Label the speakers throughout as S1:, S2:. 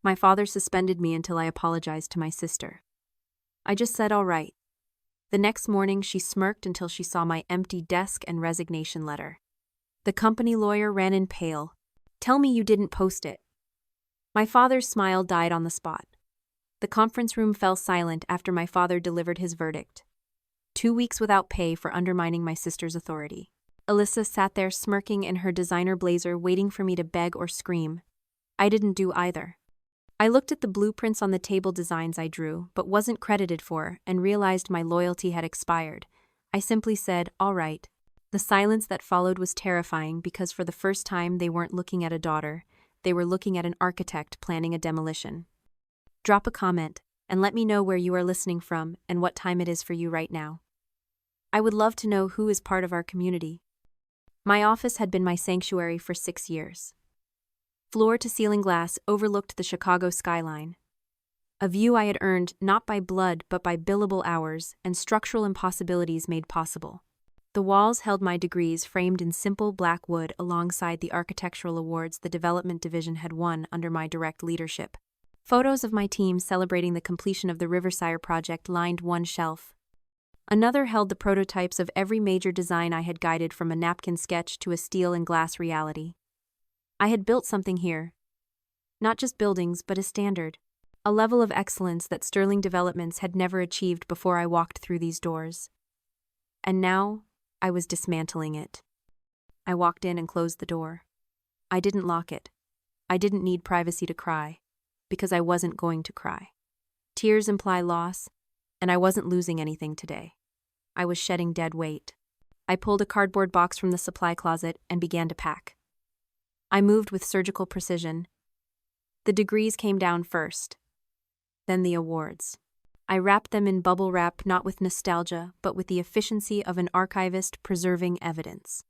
S1: My father suspended me until I apologized to my sister. I just said all right. The next morning, she smirked until she saw my empty desk and resignation letter. The company lawyer ran in pale. "Tell me you didn't post it." My father's smile died on the spot. The conference room fell silent after my father delivered his verdict. 2 weeks without pay for undermining my sister's authority. Alyssa sat there smirking in her designer blazer, waiting for me to beg or scream. I didn't do either. I looked at the blueprints on the table designs I drew, but wasn't credited for, and realized my loyalty had expired. I simply said, "All right." The silence that followed was terrifying because for the first time they weren't looking at a daughter, they were looking at an architect planning a demolition. Drop a comment, and let me know where you are listening from and what time it is for you right now. I would love to know who is part of our community. My office had been my sanctuary for 6 years. Floor-to-ceiling glass overlooked the Chicago skyline. A view I had earned not by blood but by billable hours and structural impossibilities made possible. The walls held my degrees framed in simple black wood alongside the architectural awards the development division had won under my direct leadership. Photos of my team celebrating the completion of the Riverside project lined one shelf. Another held the prototypes of every major design I had guided from a napkin sketch to a steel and glass reality. I had built something here. Not just buildings, but a standard. A level of excellence that Sterling Developments had never achieved before I walked through these doors. And now, I was dismantling it. I walked in and closed the door. I didn't lock it. I didn't need privacy to cry, because I wasn't going to cry. Tears imply loss, and I wasn't losing anything today. I was shedding dead weight. I pulled a cardboard box from the supply closet and began to pack. I moved with surgical precision. The degrees came down first, then the awards. I wrapped them in bubble wrap not with nostalgia, but with the efficiency of an archivist preserving evidence.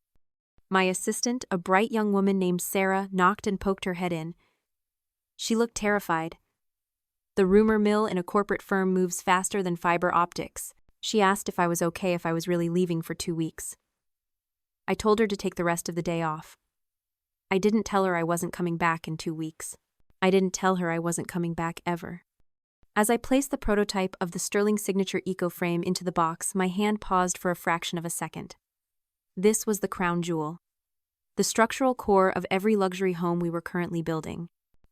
S1: My assistant, a bright young woman named Sarah, knocked and poked her head in. She looked terrified. The rumor mill in a corporate firm moves faster than fiber optics. She asked if I was okay if I was really leaving for 2 weeks. I told her to take the rest of the day off. I didn't tell her I wasn't coming back in 2 weeks. I didn't tell her I wasn't coming back ever. As I placed the prototype of the Sterling Signature Eco Frame into the box, my hand paused for a fraction of a second. This was the crown jewel. The structural core of every luxury home we were currently building.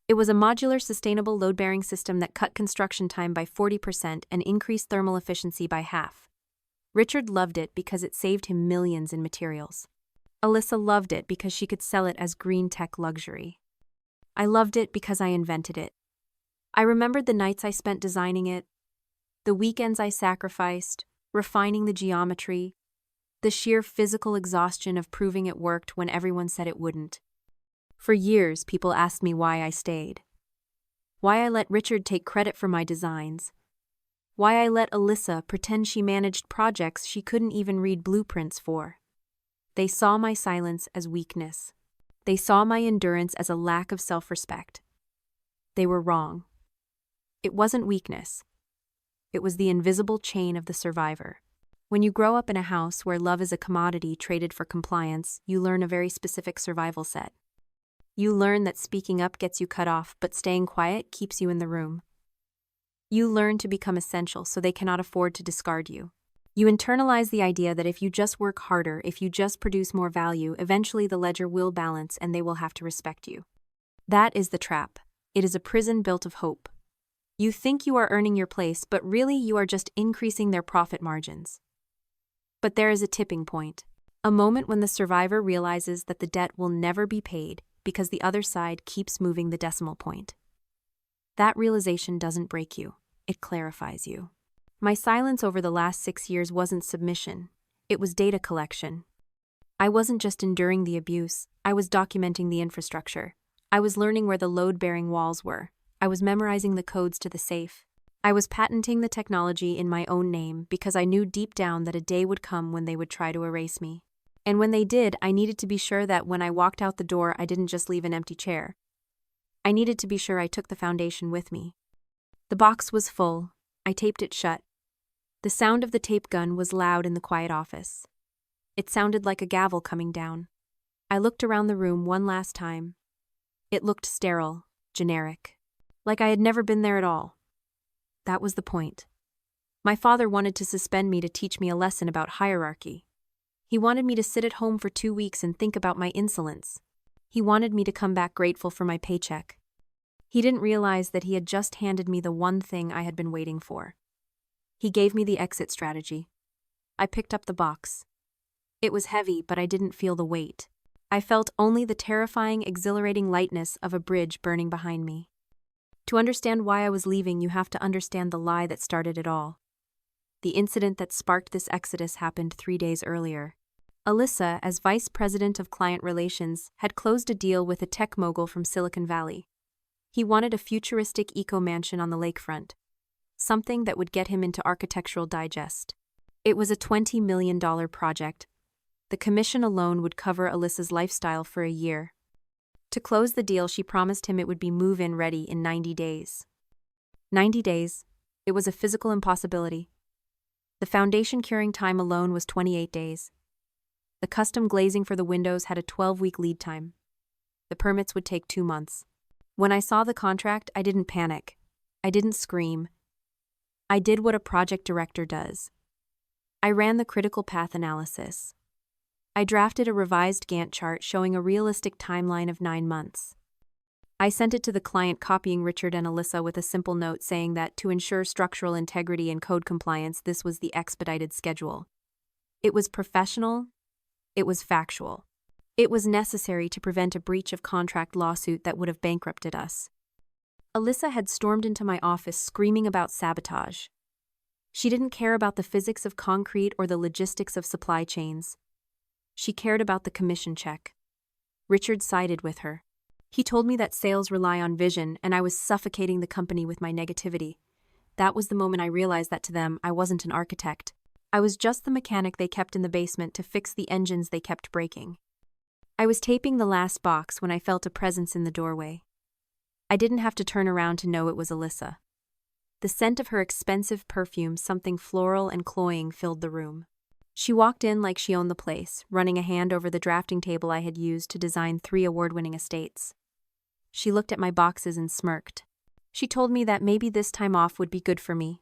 S1: It was a modular, sustainable load-bearing system that cut construction time by 40% and increased thermal efficiency by half. Richard loved it because it saved him millions in materials. Alyssa loved it because she could sell it as green tech luxury. I loved it because I invented it. I remembered the nights I spent designing it, the weekends I sacrificed, refining the geometry, the sheer physical exhaustion of proving it worked when everyone said it wouldn't. For years, people asked me why I stayed. Why I let Richard take credit for my designs. Why I let Alyssa pretend she managed projects she couldn't even read blueprints for. They saw my silence as weakness. They saw my endurance as a lack of self-respect. They were wrong. It wasn't weakness. It was the invisible chain of the survivor. When you grow up in a house where love is a commodity traded for compliance, you learn a very specific survival set. You learn that speaking up gets you cut off, but staying quiet keeps you in the room. You learn to become essential so they cannot afford to discard you. You internalize the idea that if you just work harder, if you just produce more value, eventually the ledger will balance and they will have to respect you. That is the trap. It is a prison built of hope. You think you are earning your place, but really you are just increasing their profit margins. But there is a tipping point, a moment when the survivor realizes that the debt will never be paid because the other side keeps moving the decimal point. That realization doesn't break you, it clarifies you. My silence over the last 6 years wasn't submission, it was data collection. I wasn't just enduring the abuse, I was documenting the infrastructure. I was learning where the load-bearing walls were. I was memorizing the codes to the safe. I was patenting the technology in my own name because I knew deep down that a day would come when they would try to erase me. And when they did, I needed to be sure that when I walked out the door, I didn't just leave an empty chair. I needed to be sure I took the foundation with me. The box was full. I taped it shut. The sound of the tape gun was loud in the quiet office. It sounded like a gavel coming down. I looked around the room one last time. It looked sterile, generic. like I had never been there at all. That was the point. My father wanted to suspend me to teach me a lesson about hierarchy. He wanted me to sit at home for 2 weeks and think about my insolence. He wanted me to come back grateful for my paycheck. He didn't realize that he had just handed me the one thing I had been waiting for. He gave me the exit strategy. I picked up the box. It was heavy, but I didn't feel the weight. I felt only the terrifying, exhilarating lightness of a bridge burning behind me. To understand why I was leaving, you have to understand the lie that started it all. The incident that sparked this exodus happened 3 days earlier. Alyssa, as vice president of client relations, had closed a deal with a tech mogul from Silicon Valley. He wanted a futuristic eco-mansion on the lakefront, something that would get him into Architectural Digest. It was a $20 million project. The commission alone would cover Alyssa's lifestyle for a year. To close the deal, she promised him it would be move-in ready in 90 days. 90 days. It was a physical impossibility. The foundation curing time alone was 28 days. The custom glazing for the windows had a 12-week lead time. The permits would take 2 months. When I saw the contract, I didn't panic. I didn't scream. I did what a project director does. I ran the critical path analysis. I drafted a revised Gantt chart showing a realistic timeline of 9 months. I sent it to the client, copying Richard and Alyssa with a simple note saying that to ensure structural integrity and code compliance, this was the expedited schedule. It was professional. It was factual. It was necessary to prevent a breach of contract lawsuit that would have bankrupted us. Alyssa had stormed into my office screaming about sabotage. She didn't care about the physics of concrete or the logistics of supply chains. She cared about the commission check. Richard sided with her. He told me that sales rely on vision, and I was suffocating the company with my negativity. That was the moment I realized that to them, I wasn't an architect. I was just the mechanic they kept in the basement to fix the engines they kept breaking. I was taping the last box when I felt a presence in the doorway. I didn't have to turn around to know it was Alyssa. The scent of her expensive perfume, something floral and cloying, filled the room. She walked in like she owned the place, running a hand over the drafting table I had used to design 3 award-winning estates. She looked at my boxes and smirked. She told me that maybe this time off would be good for me.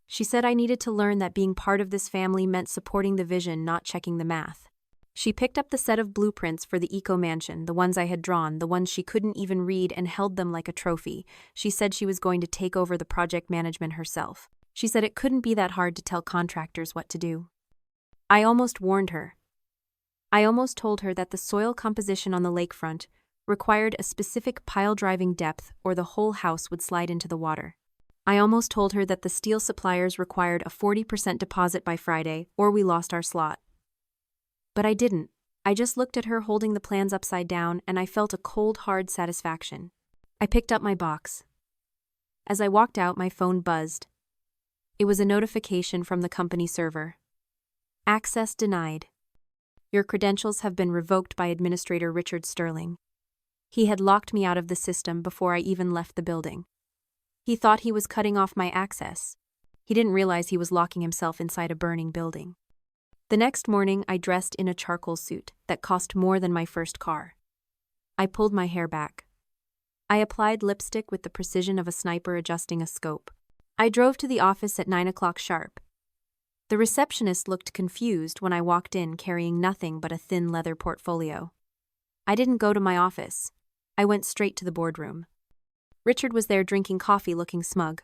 S1: She said I needed to learn that being part of this family meant supporting the vision, not checking the math. She picked up the set of blueprints for the eco-mansion, the ones I had drawn, the ones she couldn't even read, and held them like a trophy. She said she was going to take over the project management herself. She said it couldn't be that hard to tell contractors what to do. I almost warned her. I almost told her that the soil composition on the lakefront required a specific pile-driving depth or the whole house would slide into the water. I almost told her that the steel suppliers required a 40% deposit by Friday or we lost our slot. But I didn't. I just looked at her holding the plans upside down and I felt a cold, hard satisfaction. I picked up my box. As I walked out, my phone buzzed. It was a notification from the company server. Access denied. Your credentials have been revoked by Administrator Richard Sterling. He had locked me out of the system before I even left the building. He thought he was cutting off my access. He didn't realize he was locking himself inside a burning building. The next morning, I dressed in a charcoal suit that cost more than my first car. I pulled my hair back. I applied lipstick with the precision of a sniper adjusting a scope. I drove to the office at 9 o'clock sharp. The receptionist looked confused when I walked in carrying nothing but a thin leather portfolio. I didn't go to my office. I went straight to the boardroom. Richard was there drinking coffee, looking smug.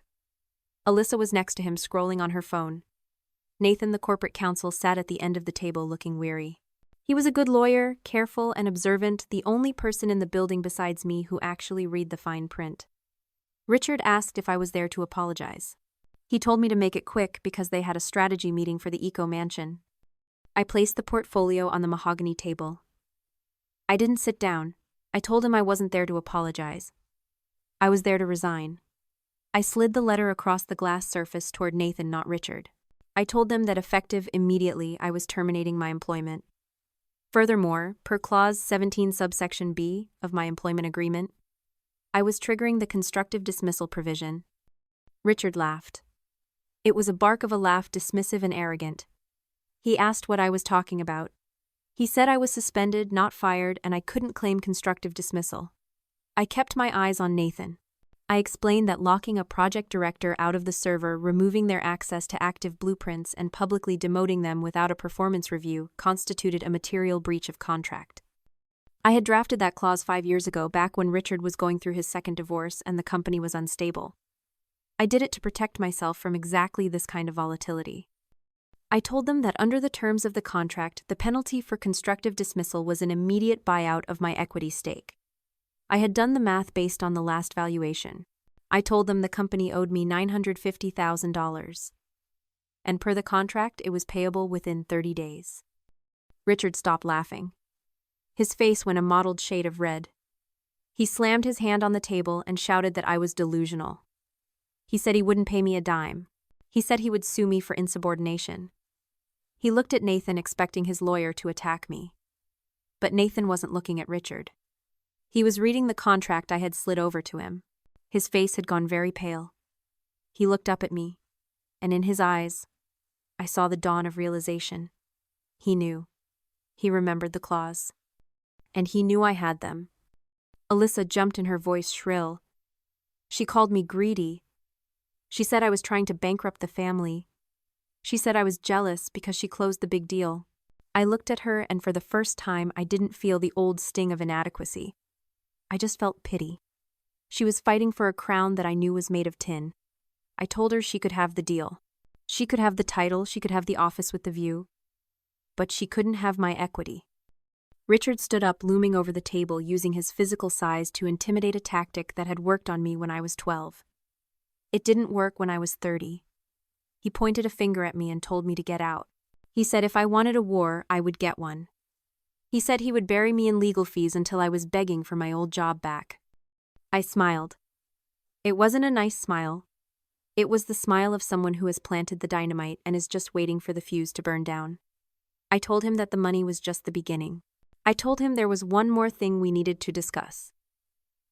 S1: Alyssa was next to him, scrolling on her phone. Nathan, the corporate counsel, sat at the end of the table looking weary. He was a good lawyer, careful and observant, the only person in the building besides me who actually read the fine print. Richard asked if I was there to apologize. He told me to make it quick because they had a strategy meeting for the eco-mansion. I placed the portfolio on the mahogany table. I didn't sit down. I told him I wasn't there to apologize. I was there to resign. I slid the letter across the glass surface toward Nathan, not Richard. I told them that effective immediately I was terminating my employment. Furthermore, per clause 17 subsection B of my employment agreement, I was triggering the constructive dismissal provision. Richard laughed. It was a bark of a laugh, dismissive and arrogant. He asked what I was talking about. He said I was suspended, not fired, and I couldn't claim constructive dismissal. I kept my eyes on Nathan. I explained that locking a project director out of the server, removing their access to active blueprints, and publicly demoting them without a performance review constituted a material breach of contract. I had drafted that clause 5 years ago, back when Richard was going through his second divorce and the company was unstable. I did it to protect myself from exactly this kind of volatility. I told them that under the terms of the contract, the penalty for constructive dismissal was an immediate buyout of my equity stake. I had done the math based on the last valuation. I told them the company owed me $950,000. And per the contract, it was payable within 30 days. Richard stopped laughing. His face went a mottled shade of red. He slammed his hand on the table and shouted that I was delusional. He said he wouldn't pay me a dime. He said he would sue me for insubordination. He looked at Nathan, expecting his lawyer to attack me. But Nathan wasn't looking at Richard. He was reading the contract I had slid over to him. His face had gone very pale. He looked up at me, and in his eyes, I saw the dawn of realization. He knew. He remembered the clause. And he knew I had them. Alyssa jumped in, her voice shrill. She called me greedy. She said I was trying to bankrupt the family. She said I was jealous because she closed the big deal. I looked at her, and for the first time I didn't feel the old sting of inadequacy. I just felt pity. She was fighting for a crown that I knew was made of tin. I told her she could have the deal. She could have the title, she could have the office with the view. But she couldn't have my equity. Richard stood up, looming over the table, using his physical size to intimidate, a tactic that had worked on me when I was 12. It didn't work when I was 30. He pointed a finger at me and told me to get out. He said if I wanted a war, I would get one. He said he would bury me in legal fees until I was begging for my old job back. I smiled. It wasn't a nice smile. It was the smile of someone who has planted the dynamite and is just waiting for the fuse to burn down. I told him that the money was just the beginning. I told him there was one more thing we needed to discuss.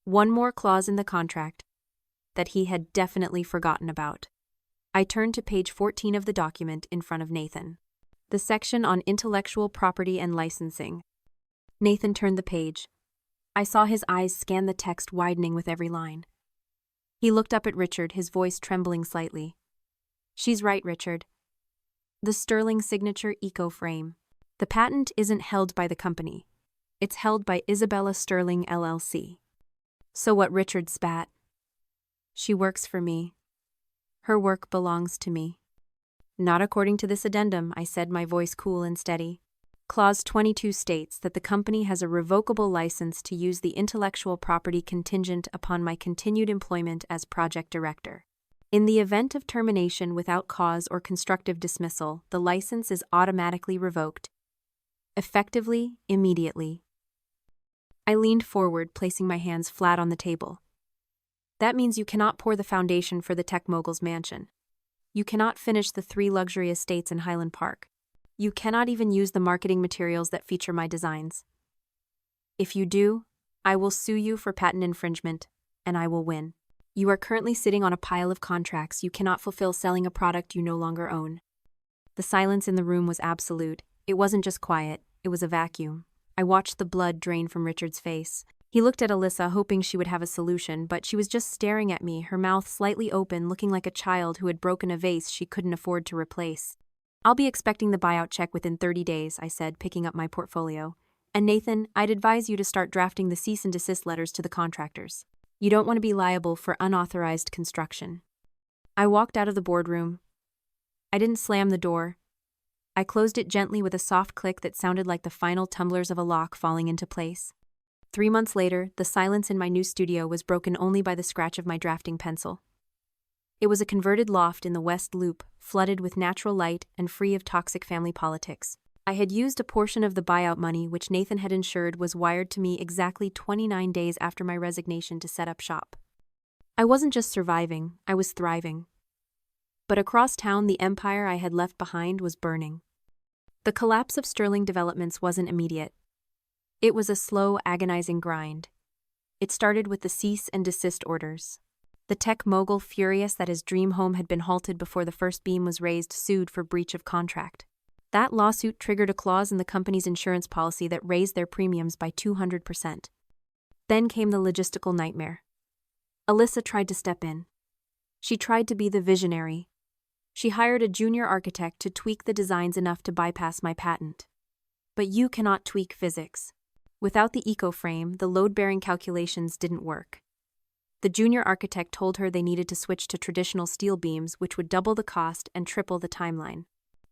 S1: One more clause in the contract that he had definitely forgotten about. I turned to page 14 of the document in front of Nathan. The section on intellectual property and licensing. Nathan turned the page. I saw his eyes scan the text, widening with every line. He looked up at Richard, his voice trembling slightly. She's right, Richard. The Sterling Signature Eco Frame. The patent isn't held by the company. It's held by Isabella Sterling, LLC. So what? Richard spat. She works for me. Her work belongs to me. Not according to this addendum, I said, my voice cool and steady. Clause 22 states that the company has a revocable license to use the intellectual property contingent upon my continued employment as project director. In the event of termination without cause or constructive dismissal, the license is automatically revoked, effectively, immediately. I leaned forward, placing my hands flat on the table. That means you cannot pour the foundation for the tech mogul's mansion. You cannot finish the 3 luxury estates in Highland Park. You cannot even use the marketing materials that feature my designs. If you do, I will sue you for patent infringement, and I will win. You are currently sitting on a pile of contracts you cannot fulfill, selling a product you no longer own. The silence in the room was absolute. It wasn't just quiet, it was a vacuum. I watched the blood drain from Richard's face. He looked at Alyssa, hoping she would have a solution, but she was just staring at me, her mouth slightly open, looking like a child who had broken a vase she couldn't afford to replace. I'll be expecting the buyout check within 30 days, I said, picking up my portfolio. And Nathan, I'd advise you to start drafting the cease and desist letters to the contractors. You don't want to be liable for unauthorized construction. I walked out of the boardroom. I didn't slam the door. I closed it gently with a soft click that sounded like the final tumblers of a lock falling into place. 3 months later, the silence in my new studio was broken only by the scratch of my drafting pencil. It was a converted loft in the West Loop, flooded with natural light and free of toxic family politics. I had used a portion of the buyout money which Nathan had ensured was wired to me exactly 29 days after my resignation to set up shop. I wasn't just surviving, I was thriving. But across town, the empire I had left behind was burning. The collapse of Sterling Developments wasn't immediate. It was a slow, agonizing grind. It started with the cease and desist orders. The tech mogul, furious that his dream home had been halted before the first beam was raised, sued for breach of contract. That lawsuit triggered a clause in the company's insurance policy that raised their premiums by 200%. Then came the logistical nightmare. Alyssa tried to step in. She tried to be the visionary. She hired a junior architect to tweak the designs enough to bypass my patent. But you cannot tweak physics. Without the eco-frame, the load-bearing calculations didn't work. The junior architect told her they needed to switch to traditional steel beams, which would double the cost and triple the timeline.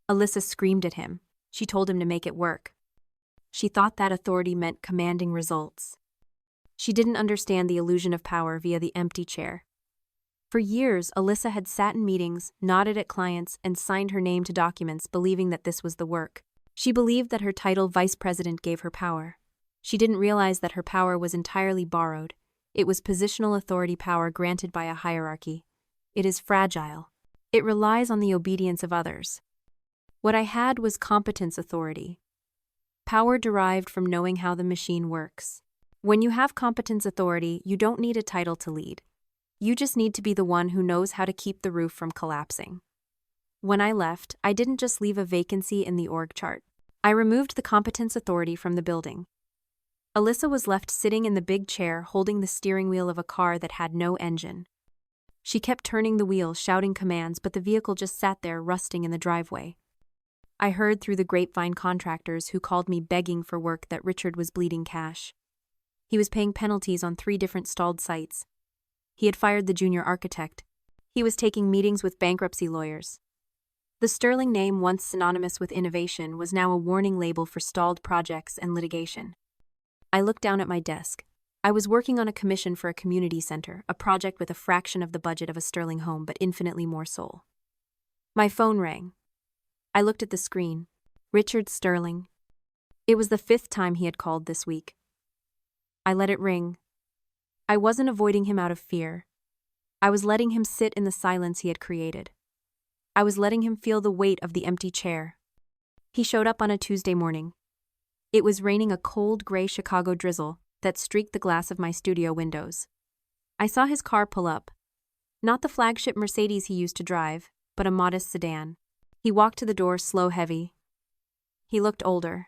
S1: Alyssa screamed at him. She told him to make it work. She thought that authority meant commanding results. She didn't understand the illusion of power via the empty chair. For years, Alyssa had sat in meetings, nodded at clients, and signed her name to documents, believing that this was the work. She believed that her title vice president gave her power. She didn't realize that her power was entirely borrowed. It was positional authority power granted by a hierarchy. It is fragile. It relies on the obedience of others. What I had was competence authority. Power derived from knowing how the machine works. When you have competence authority, you don't need a title to lead. You just need to be the one who knows how to keep the roof from collapsing. When I left, I didn't just leave a vacancy in the org chart. I removed the competence authority from the building. Alyssa was left sitting in the big chair holding the steering wheel of a car that had no engine. She kept turning the wheel, shouting commands, but the vehicle just sat there rusting in the driveway. I heard through the grapevine contractors who called me begging for work that Richard was bleeding cash. He was paying penalties on 3 different stalled sites. He had fired the junior architect. He was taking meetings with bankruptcy lawyers. The sterling name, once synonymous with innovation, was now a warning label for stalled projects and litigation. I looked down at my desk. I was working on a commission for a community center, a project with a fraction of the budget of a sterling home but infinitely more soul. My phone rang. I looked at the screen. Richard Sterling. It was the 5th time he had called this week. I let it ring. I wasn't avoiding him out of fear. I was letting him sit in the silence he had created. I was letting him feel the weight of the empty chair. He showed up on a Tuesday morning. It was raining a cold, gray Chicago drizzle that streaked the glass of my studio windows. I saw his car pull up. Not the flagship Mercedes he used to drive, but a modest sedan. He walked to the door slow, heavy. He looked older.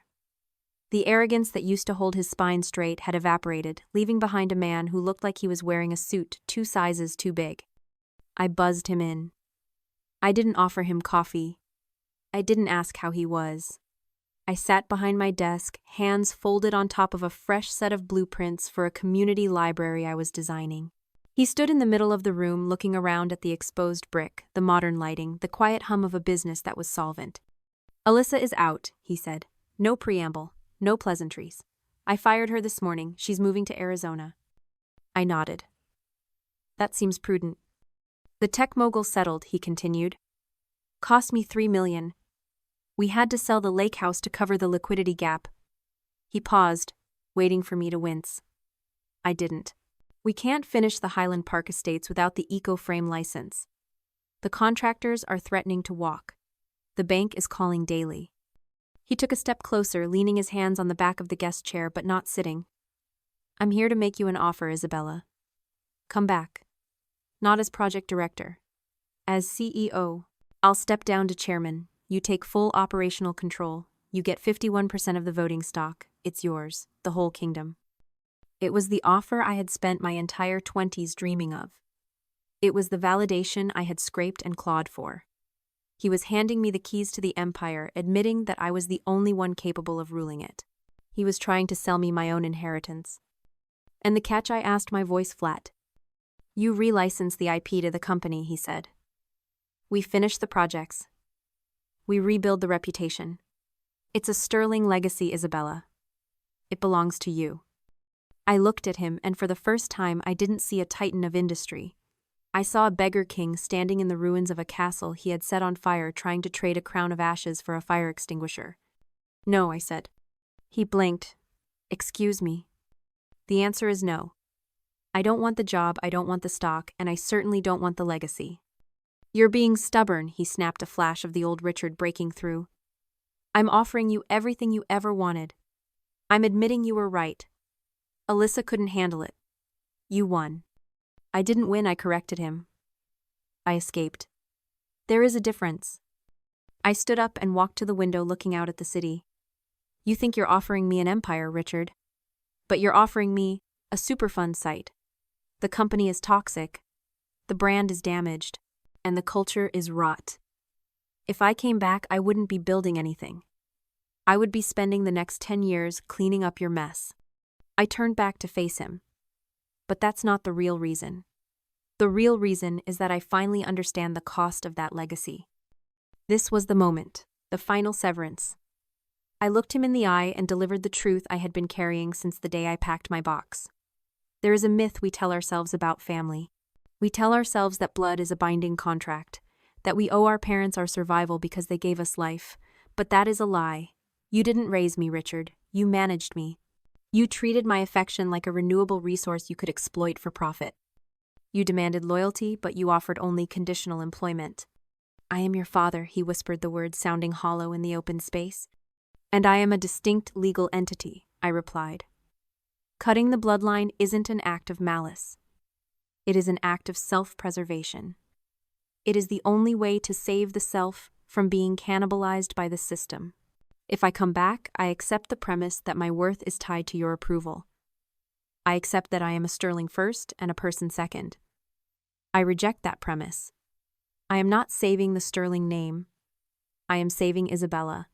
S1: The arrogance that used to hold his spine straight had evaporated, leaving behind a man who looked like he was wearing a suit 2 sizes too big. I buzzed him in. I didn't offer him coffee. I didn't ask how he was. I sat behind my desk, hands folded on top of a fresh set of blueprints for a community library I was designing. He stood in the middle of the room looking around at the exposed brick, the modern lighting, the quiet hum of a business that was solvent. "Alyssa is out," he said. "No preamble, no pleasantries. I fired her this morning. She's moving to Arizona." I nodded. "That seems prudent." "The tech mogul settled," he continued. "Cost me $3 million. We had to sell the lake house to cover the liquidity gap." He paused, waiting for me to wince. I didn't. "We can't finish the Highland Park estates without the eco-frame license. The contractors are threatening to walk. The bank is calling daily." He took a step closer, leaning his hands on the back of the guest chair but not sitting. "I'm here to make you an offer, Isabella. Come back. Not as project director. As CEO. I'll step down to chairman. You take full operational control. You get 51% of the voting stock. It's yours, the whole kingdom." It was the offer I had spent my entire 20s dreaming of. It was the validation I had scraped and clawed for. He was handing me the keys to the empire, admitting that I was the only one capable of ruling it. He was trying to sell me my own inheritance. "And the catch?" I asked, my voice flat. "You relicense the IP to the company," he said. "We finish the projects. We rebuild the reputation. It's a sterling legacy, Isabella. It belongs to you." I looked at him, and for the first time I didn't see a titan of industry. I saw a beggar king standing in the ruins of a castle he had set on fire, trying to trade a crown of ashes for a fire extinguisher. "No," I said. He blinked. "Excuse me." "The answer is no. I don't want the job, I don't want the stock, and I certainly don't want the legacy." "You're being stubborn," he snapped, a flash of the old Richard breaking through. "I'm offering you everything you ever wanted. I'm admitting you were right. Alyssa couldn't handle it. You won." "I didn't win," I corrected him. I escaped. "There is a difference." I stood up and walked to the window looking out at the city. "You think you're offering me an empire, Richard. But you're offering me a Superfund site. The company is toxic, the brand is damaged, and the culture is rot. If I came back, I wouldn't be building anything. I would be spending the next 10 years cleaning up your mess. I turned back to face him. But that's not the real reason. The real reason is that I finally understand the cost of that legacy. This was the moment, the final severance. I looked him in the eye and delivered the truth I had been carrying since the day I packed my box. There is a myth we tell ourselves about family. We tell ourselves that blood is a binding contract, that we owe our parents our survival because they gave us life. But that is a lie. You didn't raise me, Richard. You managed me. You treated my affection like a renewable resource you could exploit for profit. You demanded loyalty, but you offered only conditional employment. I am your father, he whispered, the words sounding hollow in the open space. And I am a distinct legal entity, I replied. Cutting the bloodline isn't an act of malice. It is an act of self-preservation. It is the only way to save the self from being cannibalized by the system. If I come back, I accept the premise that my worth is tied to your approval. I accept that I am a sterling first and a person second. I reject that premise. I am not saving the sterling name. I am saving Isabella.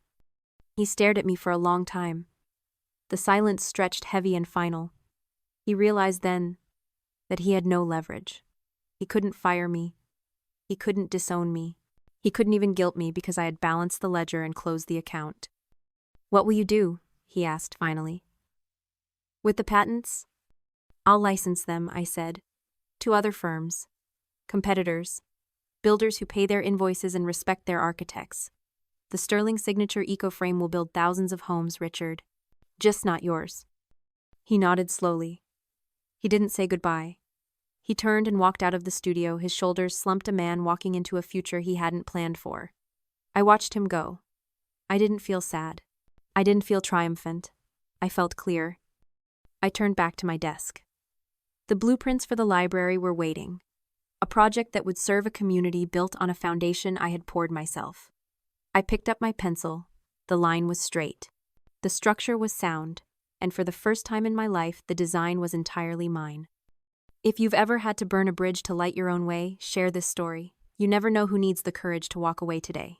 S1: He stared at me for a long time. The silence stretched heavy and final. He realized then that he had no leverage. He couldn't fire me. He couldn't disown me. He couldn't even guilt me because I had balanced the ledger and closed the account. What will you do? He asked finally. With the patents? I'll license them, I said, to other firms, competitors, builders who pay their invoices and respect their architects. The Sterling Signature Eco-Frame will build thousands of homes, Richard. Just not yours. He nodded slowly. He didn't say goodbye. He turned and walked out of the studio, his shoulders slumped, a man walking into a future he hadn't planned for. I watched him go. I didn't feel sad. I didn't feel triumphant. I felt clear. I turned back to my desk. The blueprints for the library were waiting. A project that would serve a community built on a foundation I had poured myself. I picked up my pencil. The line was straight. The structure was sound, and for the first time in my life, the design was entirely mine. If you've ever had to burn a bridge to light your own way, share this story. You never know who needs the courage to walk away today.